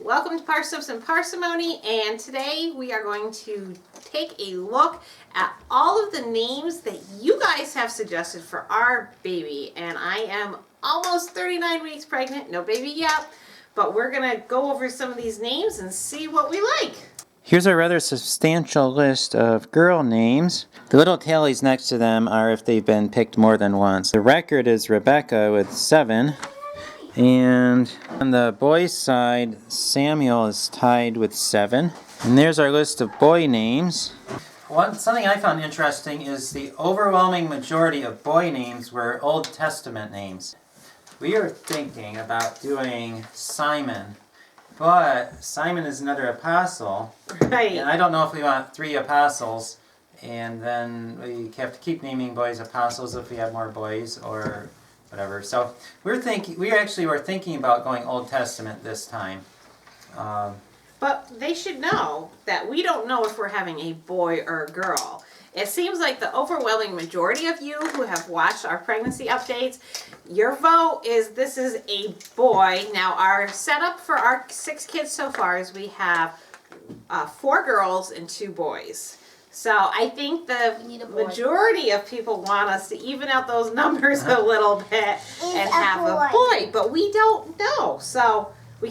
Welcome to Parsnips and Parsimony, and today we are going to take a look at all of the names that you guys have suggested for our baby. And I am almost 39 weeks pregnant, no baby yet, but we're going to go over some of these names and see what we like. Here's a rather substantial list of girl names. The little tallies next to them are if they've been picked more than once. The record is Rebecca with 7. And on the boys' side, Samuel is tied with 7. And there's our list of boy names. Something I found interesting is the overwhelming majority of boy names were Old Testament names. We are thinking about doing Simon, but Simon is another apostle. Right. And I don't know if we want 3 apostles, and then we have to keep naming boys apostles if we have more boys, or whatever. So we were thinking about going Old Testament this time. But they should know that we don't know if we're having a boy or a girl. It seems like the overwhelming majority of you who have watched our pregnancy updates, your vote is this is a boy. Now our setup for our 6 kids so far is we have 4 girls and 2 boys. So I think the majority of people want us to even out those numbers a little bit and have a boy, but we don't know. So we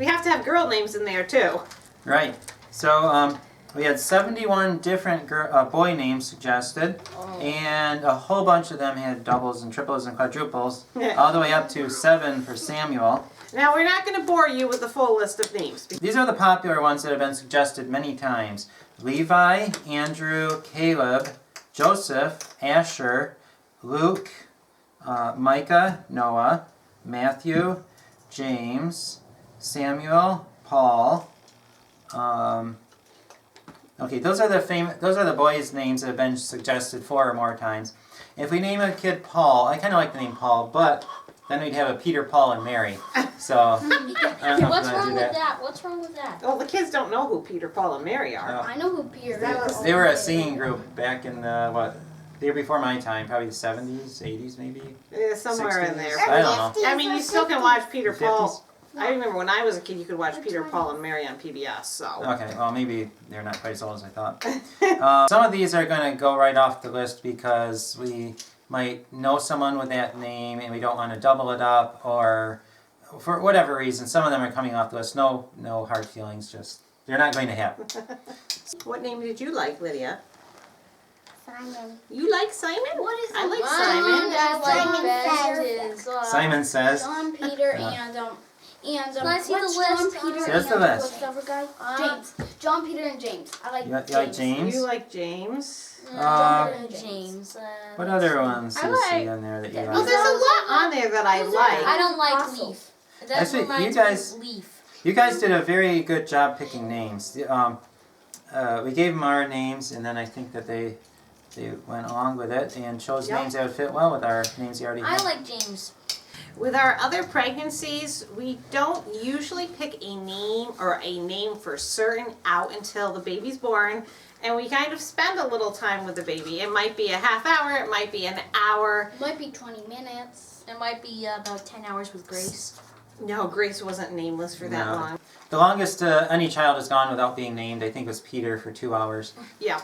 have to have girl names in there too. Right. So we had 71 different boy names suggested, and a whole bunch of them had doubles and triples and quadruples, all the way up to 7 for Samuel. Now we're not going to bore you with the full list of names. These are the popular ones that have been suggested many times. Levi, Andrew, Caleb, Joseph, Asher, Luke, Micah, Noah, Matthew, James, Samuel, Paul. Okay, those are the boys' names that have been suggested 4 or more times. If we name a kid Paul, I kind of like the name Paul, but then we'd have a Peter, Paul, and Mary. So I don't know What's wrong with that? What's wrong with that? Well, the kids don't know who Peter, Paul, and Mary are. No. I know who Peter is. They were a singing group back in the, they were before my time, probably the 70s, 80s maybe? Somewhere 60s? in there. I don't know. I mean, you still can watch Peter, 50s? Paul. I remember when I was a kid, you could watch Peter, Paul, and Mary on PBS. So. Okay, well maybe they're not quite as old as I thought. Some of these are going to go right off the list because we might know someone with that name and we don't want to double it up, or for whatever reason, some of them are coming off the list. No hard feelings, just they're not going to happen. What name did you like, Lydia? Simon. You like Simon? What is I like Simon. Simon says. John, Peter, can I see the list? John, Peter, Here's the list. What's the other guy? James. John, Peter, and James. I like You like James? You like James? John, Peter, and James. What other ones do you see in there that you Well, like? there's a lot on there that I like. I don't like Leaf. That's Actually, you guys did a very good job picking names. We gave them our names, and then I think that they went along with it and chose names that would fit well with our names you already had. I like James. With our other pregnancies, we don't usually pick a name or a name for certain out until the baby's born, and we kind of spend a little time with the baby. It might be a half hour, it might be an hour. It might be 20 minutes. It might be about 10 hours with Grace. No, Grace wasn't nameless for that long. The longest any child has gone without being named, I think, was Peter for 2 hours. Yeah.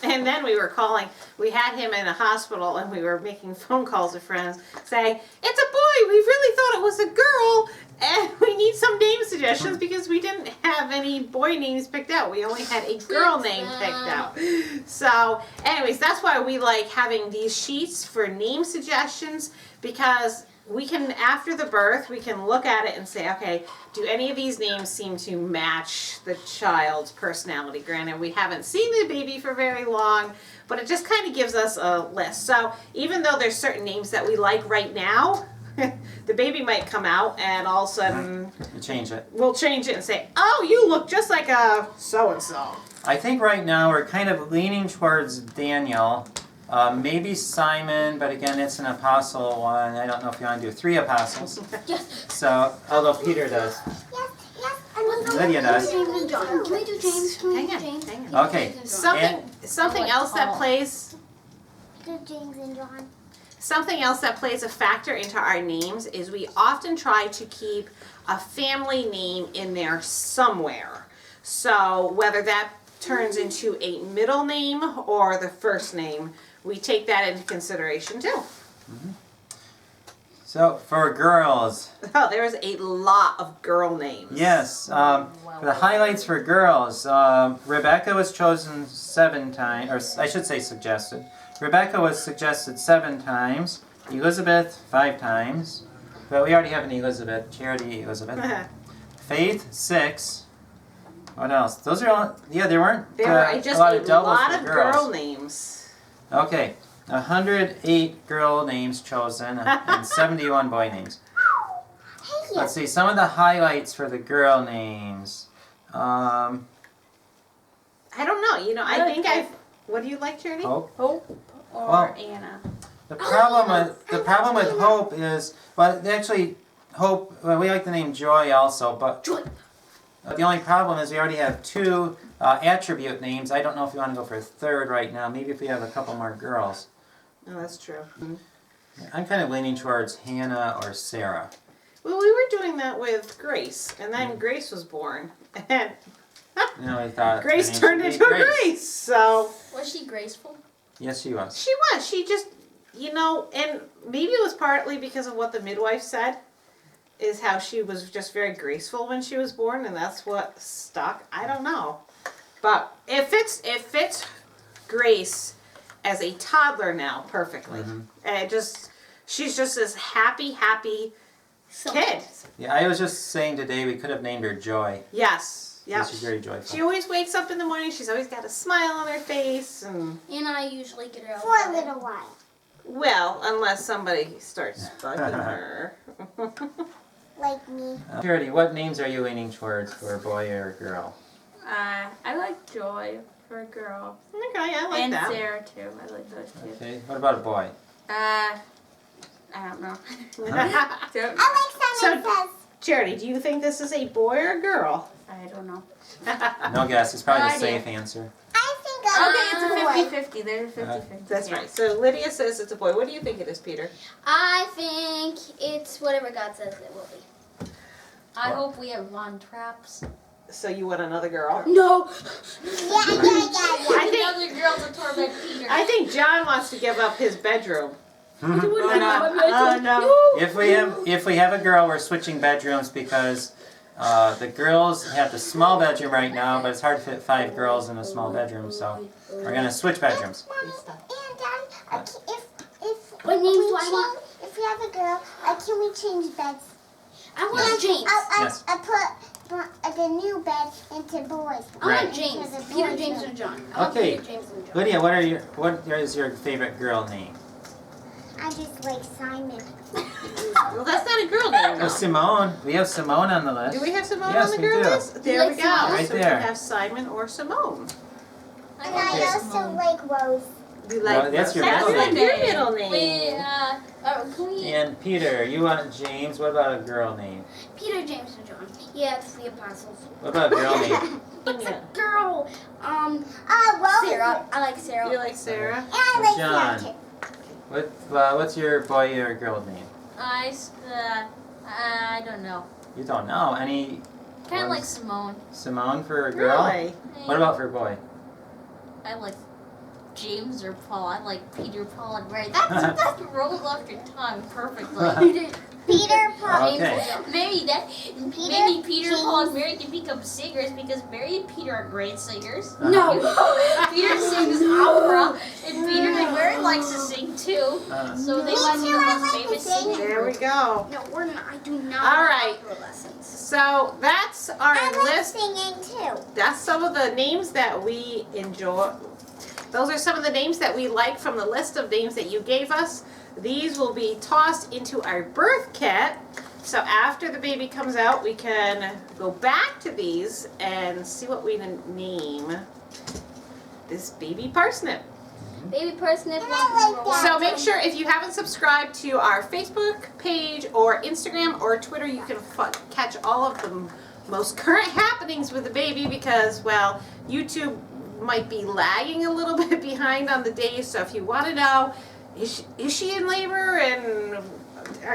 And then we were calling, we had him in a hospital and we were making phone calls to friends saying, it's a boy, we really thought it was a girl and we need some name suggestions because we didn't have any boy names picked out. We only had a girl name picked out. So anyways, that's why we like having these sheets for name suggestions, because we can, after the birth, we can look at it and say, okay, do any of these names seem to match the child's personality? Granted, we haven't seen the baby for very long, but it just kind of gives us a list. So even though there's certain names that we like right now, the baby might come out and all of a sudden we'll change it and say, oh, you look just like a so-and-so. I think right now we're kind of leaning towards Daniel. Maybe Simon, but again, it's an apostle one. I don't know if you want to do 3 apostles. Yes. So, although Peter does. Yes. Lydia does. Can we do James? Hang on. Okay. Something else that plays. James and John. something else that plays a factor into our names is we often try to keep a family name in there somewhere. So whether that turns into a middle name or the first name, we take that into consideration too. So for girls, Oh, there's a lot of girl names. yes, for the highlights for girls, Rebecca was chosen 7 times, or I should say suggested. Rebecca was suggested 7 times, Elizabeth 5 times, but we already have an Elizabeth, Charity Elizabeth. Faith 6. What else? Those are all, yeah, there weren't There are just a lot a of doubles lot for of girls. girl names. Okay, 108 girl names chosen and 71 boy names. Let's see, some of the highlights for the girl names. I don't know. You know, I think I've. What do you like, Charity? Hope. Hope or Well, Anna. The problem with Hope is, well, actually, Hope. Well, we like the name Joy also, but Joy. The only problem is we already have 2 attribute names. I don't know if you want to go for a third right now. Maybe if we have a couple more girls. Oh, that's true. I'm kind of leaning towards Hannah or Sarah. Well, we were doing that with Grace, and then Grace was born, and You know, I thought her Grace name turned should be into a Grace. So Was she graceful? Yes, she was. she was. She just, you know, and maybe it was partly because of what the midwife said, is how she was just very graceful when she was born, and that's what stuck. I don't know, but it fits Grace as a toddler now perfectly. And she's just this happy kid. Yeah, I was just saying today we could have named her Joy. Yes. Yeah. She's very joyful. She always wakes up in the morning. She's always got a smile on her face, and And I usually get her out. For a little while. well, unless somebody starts bugging her. Like me. Charity, what names are you leaning towards for a boy or a girl? I like Joy for a girl. Okay, I like And that. Sarah too. I like those two. Okay, what about a boy? I don't know. Don't, I like Simon Says. Charity, do you think this is a boy or a girl? I don't know. No guess. It's probably the No idea. safe answer. I think Okay, it's a 50-50. There's a 50-50. That's yeah. right. So Lydia says it's a boy. What do you think it is, Peter? I think it's whatever God says it will be. I hope we have Von Traps. So you want another girl? No. Yeah. I think Another girl to torment Peter. I think John wants to give up his bedroom. Oh, no. If we have a girl, we're switching bedrooms because the girls have the small bedroom right now, but it's hard to fit 5 girls in a small bedroom, so we're gonna switch bedrooms. And Daddy, if What names we do I want? if we have a girl, can we change beds? I want James. Yes. I put the new bed into boys. I Right. want James. Into the Peter, boys' James, room. and John. I want Okay. Peter, James, and John. Lydia, what is your favorite girl name? I just like Simon. Well, that's not a girl name. Oh, though. Simone. We have Simone on the list. Do we have Simone Yes, on the we girl do. list? There like we go. Simone? Right so there. we can have Simon or Simone. I And want I Okay. also Simone. like Rose. We No, that's your That's middle like name. your middle name. Wait, can we? And Peter, you want James. What about a girl name? Peter, James, and John. Yeah, it's the apostles. What about a girl name? It's Yeah. a girl. Rose. Sarah. I like Sarah. You like Sarah? And I like John. Sarah too. What's your boy or girl name? I don't know. You don't know. Any Kind of ones? like Simone. Simone for a girl? Really? What about for a boy? I like James or Paul. I like Peter, Paul, and Ray. That rolls off your tongue perfectly. Peter, Paul. Okay. Maybe Peter, Paul, and Mary can become singers because Mary and Peter are great singers. No. Peter sings opera, and Peter and Mary likes to sing too. So they Me might be too, the I most like to famous sing. singing There we group. go. No, we're not. I do not. All want right. opera lessons. So that's our I like list. singing too. That's some of the names that we enjoy. Those are some of the names that we like from the list of names that you gave us. These will be tossed into our birth kit. So after the baby comes out, we can go back to these and see what we name this baby parsnip. Baby Parsnip. I like that. So make sure if you haven't subscribed to our Facebook page or Instagram or Twitter, you can catch all of the most current happenings with the baby because, well, YouTube might be lagging a little bit behind on the days. So if you want to know is she in labor, and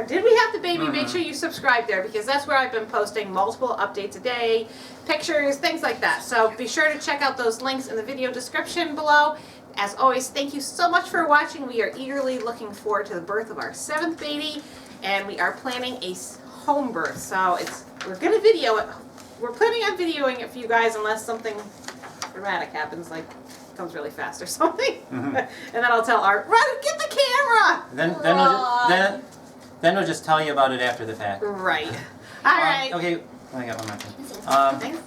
did we have the baby? Make sure you subscribe there, because that's where I've been posting multiple updates a day, pictures, things like that. So be sure to check out those links in the video description below. As always, thank you so much for watching. We are eagerly looking forward to the birth of our 7th baby, and we are planning a home birth. So we're gonna video it. We're planning on videoing it for you guys, unless something dramatic happens, like comes really fast or something. And then I'll tell Art, run, get the camera. Then we'll just tell you about it after the fact. Right. All right. Okay, I got one more thing.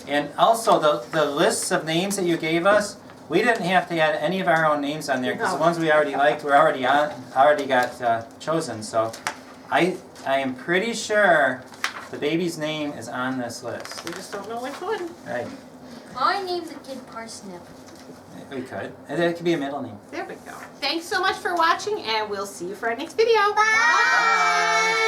And also the lists of names that you gave us, we didn't have to add any of our own names on there, because the ones we already liked were already got chosen. So I am pretty sure the baby's name is on this list. We just don't know which one. Right. I named the kid Parsnip. We could. And it could be a middle name. There we go. Thanks so much for watching, and we'll see you for our next video. Bye.